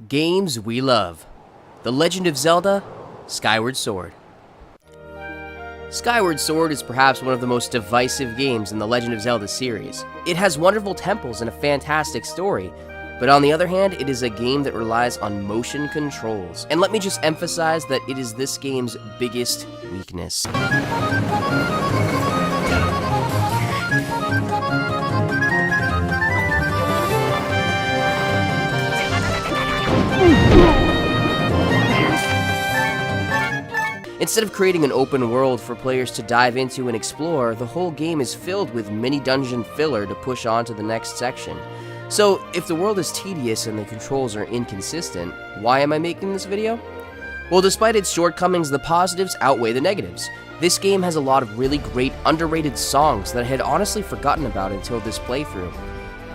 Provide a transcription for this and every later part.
Games we love. The Legend of Zelda, Skyward Sword. Skyward Sword is perhaps one of the most divisive games in the Legend of Zelda series. It has wonderful temples and a fantastic story, but on the other hand, it is a game that relies on motion controls. And let me just emphasize that it is this game's biggest weakness. Instead of creating an open world for players to dive into and explore, the whole game is filled with mini dungeon filler to push on to the next section. So, if the world is tedious and the controls are inconsistent, why am I making this video? Well, despite its shortcomings, the positives outweigh the negatives. This game has a lot of really great, underrated songs that I had honestly forgotten about until this playthrough.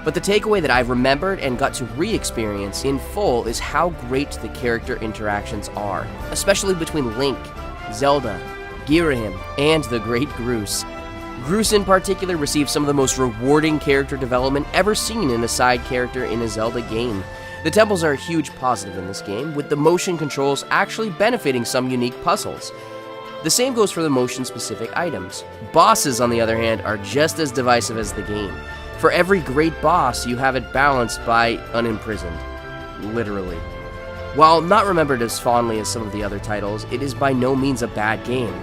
But the takeaway that I've remembered and got to re-experience in full is how great the character interactions are, especially between Link, Zelda, Girahim, and the great Groose. Groose in particular received some of the most rewarding character development ever seen in a side character in a Zelda game. The temples are a huge positive in this game, with the motion controls actually benefiting some unique puzzles. The same goes for the motion-specific items. Bosses, on the other hand, are just as divisive as the game. For every great boss, you have it balanced by unimprisoned. Literally. While not remembered as fondly as some of the other titles, it is by no means a bad game.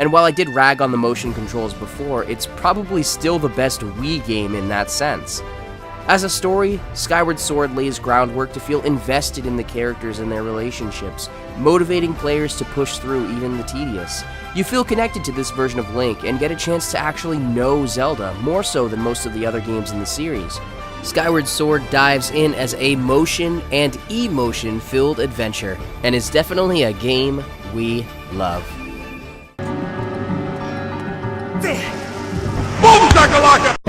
And while I did rag on the motion controls before, it's probably still the best Wii game in that sense. As a story, Skyward Sword lays groundwork to feel invested in the characters and their relationships, motivating players to push through even the tedious. You feel connected to this version of Link and get a chance to actually know Zelda, more so than most of the other games in the series. Skyward Sword dives in as a motion and emotion filled adventure, and is definitely a game we love. Boom, shakalaka!